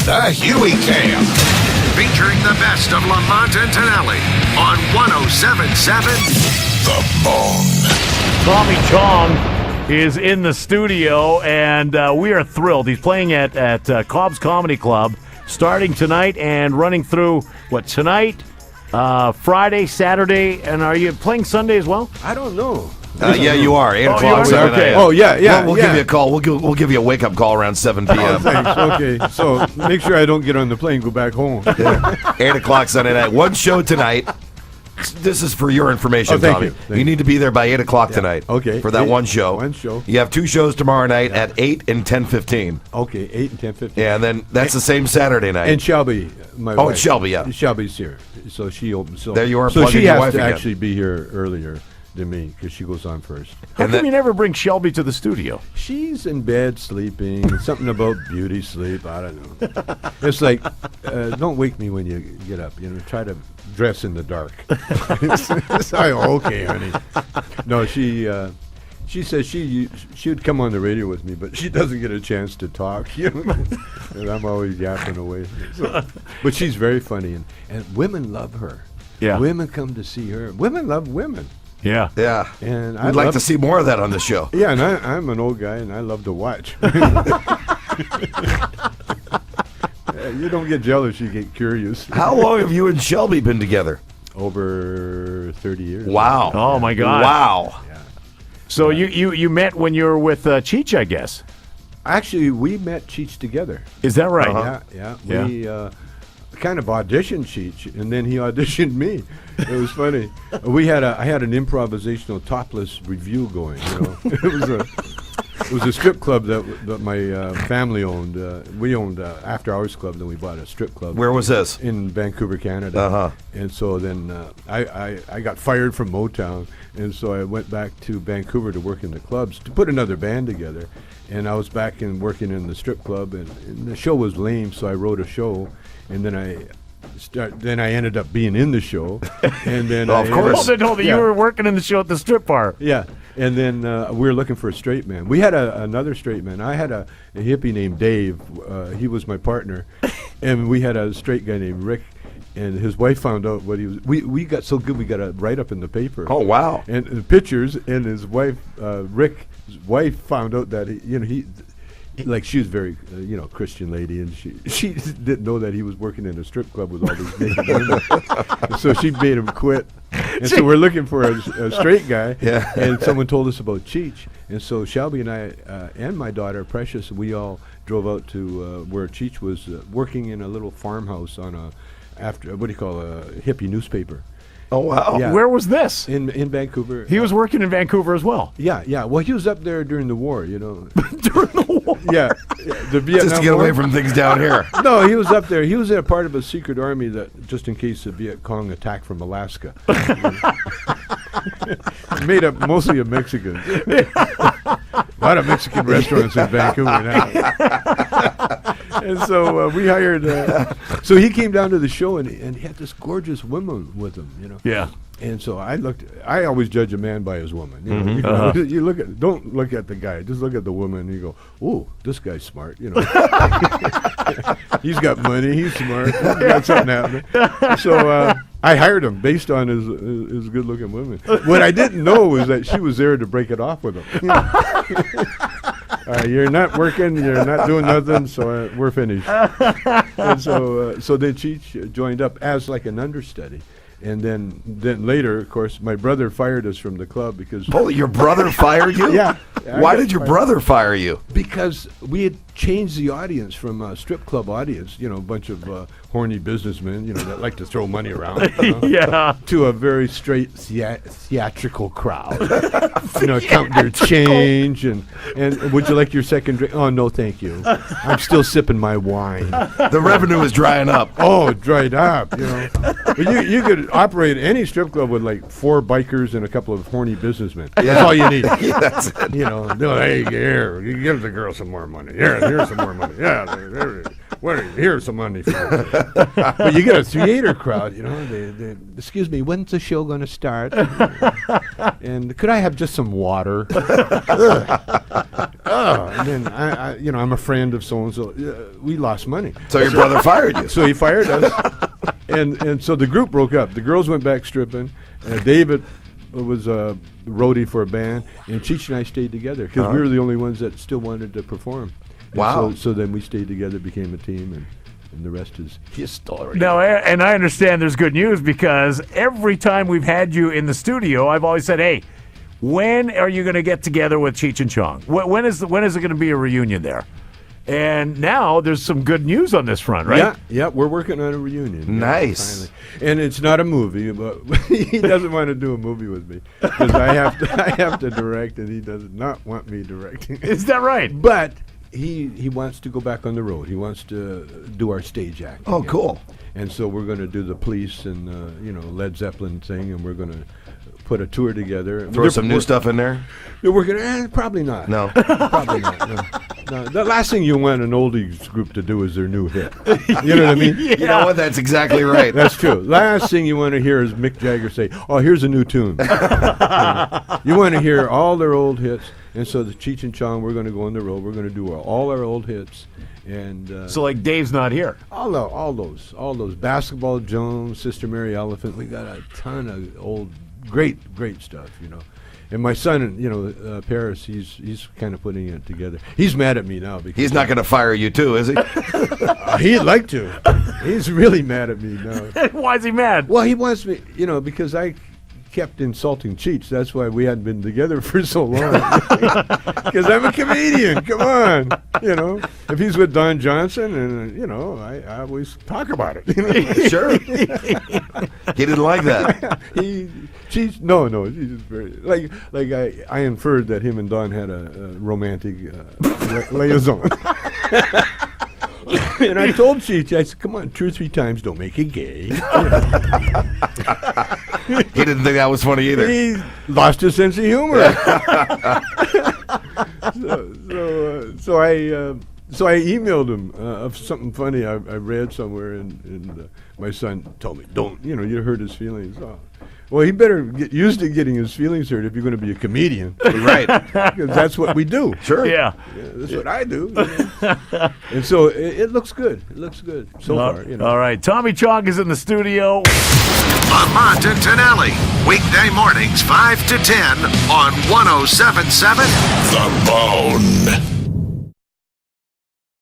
The Huey Cam. Featuring the best of Lamont and Tonelli on 107.7 The Bone. Tommy Chong is in the studio, and we are thrilled. He's playing at Cobb's Comedy Club starting tonight and running through, tonight, Friday, Saturday, and are you playing Sunday as well? I don't know. Yeah, you are. 8 o'clock you are? Sunday Okay. night. Oh, yeah. We'll give you a call. We'll give you a wake-up call around 7 p.m. Oh, thanks. Okay, so make sure I don't get on the plane and go back home. 8 o'clock Sunday night. One show tonight. This is for your information, thank Tommy. you. Thank You need to be there by 8 o'clock tonight. Okay. For that one show. One show. You have two shows tomorrow night at 8 and 10:15. Okay, 8 and 10:15. Yeah, and then that's the same Saturday night. And Shelby, my wife. Oh, and Shelby, yeah. Shelby's here, so she opens. So There you are So plugging she your has wife to again. actually be here earlier than me because she goes on first. How And come that- you never bring Shelby to the studio? She's in bed sleeping. Something about beauty sleep. I don't know. It's like, don't wake me when you get up. Try to dress in the dark. Okay, honey. No, she says she would come on the radio with me, but she doesn't get a chance to talk. And I'm always yapping away. But she's very funny, and women love her. Yeah. Women come to see her. Women love women. Yeah. Yeah. And I'd like to see more of that on the show. Yeah, and I'm an old guy, and I love to watch. You don't get jealous, you get curious. How long have you and Shelby been together? Over 30 years. Wow. Oh, my God. Wow. Yeah. So you met when you were with Cheech, I guess. Actually, we met Cheech together. Is that right? Yeah. Yeah. We kind of auditioned Cheech, and then he auditioned me. It was funny. I had an improvisational topless review going. It was a strip club that my family owned. We owned After Hours Club, then we bought a strip club. Where was this? In Vancouver, Canada. Uh-huh. And so then I got fired from Motown, and so I went back to Vancouver to work in the clubs to put another band together. And I was back working in the strip club, and the show was lame, so I wrote a show, and then I ended up being in the show, and then Of course. You were working in the show at the strip bar. Yeah, and then we were looking for a straight man. We had another straight man. I had a hippie named Dave. He was my partner, and we had a straight guy named Rick. And his wife found out what he was. We got so good we got a write up in the paper. Oh, wow. And the pictures, and his wife, Rick's wife, found out that he she was very Christian lady, and she didn't know that he was working in a strip club with all these naked women. So she made him quit. And so we're looking for a straight guy. Yeah. And someone told us about Cheech, and so Shelby and I and my daughter Precious, we all drove out to where Cheech was working in a little farmhouse on a hippie newspaper. Oh, wow. Yeah. Where was this? In Vancouver. He was working in Vancouver as well. Yeah. Well, he was up there during the war, During the war? Yeah. The Vietnam Just to get away War. from things down here. No, he was up there. He was a part of a secret army that, just in case the Viet Cong attacked from Alaska. Made up mostly of Mexicans. A lot of Mexican restaurants in Vancouver now. And so we hired. So he came down to the show, and he had this gorgeous woman with him. Yeah. And so I always judge a man by his woman. You don't look at the guy, just look at the woman, and you go, "Oh, this guy's smart." He's got money, he's smart, he's got something happening. So I hired him based on his good-looking woman. What I didn't know was that she was there to break it off with him. You're not working, you're not doing nothing, so we're finished. And so then Cheech joined up as like an understudy. And then later, of course, my brother fired us from the club because... Oh, your brother fired you? Yeah. Why did your brother fire you? Because we had changed the audience from a strip club audience, a bunch of horny businessmen, that like to throw money around, Yeah. to a very straight theatrical crowd. Count their change and would you like your second drink? Oh, no, thank you. I'm still sipping my wine. The revenue is drying up. Oh, it dried up, But you could operate any strip club with like 4 bikers and a couple of horny businessmen. Yeah. That's all you need. Yeah, that's it. Hey, here, you give the girl some more money. Here's some more money. Yeah, here's some money for you. But you get a theater crowd, they, excuse me, when's the show going to start? And could I have just some water? And then I'm a friend of so and so. We lost money. So your brother fired you. So he fired us, and so the group broke up. The girls went back stripping. David was a roadie for a band, and Cheech and I stayed together because we were the only ones that still wanted to perform. And Wow. So then we stayed together, became a team, and the rest is history. No, and I understand there's good news because every time we've had you in the studio, I've always said, hey, when are you going to get together with Cheech and Chong? When is it going to be a reunion there? And now there's some good news on this front, right? Yeah, we're working on a reunion. Nice. Finally. And it's not a movie, but he doesn't want to do a movie with me because I have to direct, and he does not want me directing. Is that right? But he wants to go back on the road. He wants to do our stage act. Oh, again. cool. And so we're going to do the Police and Led Zeppelin thing, and we're going to put a tour together. Throw some new stuff in there. They're working. Probably not. No. Probably not. No. The last thing you want an oldies group to do is their new hit. You know what I mean? You know what? That's exactly right. That's true. Last thing you want to hear is Mick Jagger say, "Oh, here's a new tune." You want to hear all their old hits, and so the Cheech and Chong, we're going to go on the road. We're going to do all our old hits, and So, like, Dave's not here. all those Basketball Jones, Sister Mary Elephant. We got a ton of old, great stuff. And my son, Paris, he's kind of putting it together. He's mad at me now because He's not going to fire you too, is he? he'd like to. He's really mad at me now. Why is he mad? Well, he wants me, because I kept insulting Cheech. That's why we hadn't been together for so long. Because I'm a comedian. Come on, If he's with Don Johnson, and I always talk about it. Sure. He didn't like that. Cheech, no, he's very like I inferred that him and Don had a romantic liaison. And I told Cheech, I said, come on, 2 or 3 times, don't make it gay. He didn't think that was funny either. He lost his sense of humor. So I emailed him of something funny I read somewhere, and my son told me, don't, you hurt his feelings. Oh. Well, he better get used to getting his feelings hurt if you're going to be a comedian. Right. Because that's what we do. Sure. Yeah. That's what I do. And so it looks good. It looks good so far. All right. Tommy Chong is in the studio. Lamont and Tonelli, weekday mornings 5 to 10 on 107.7 The Bone.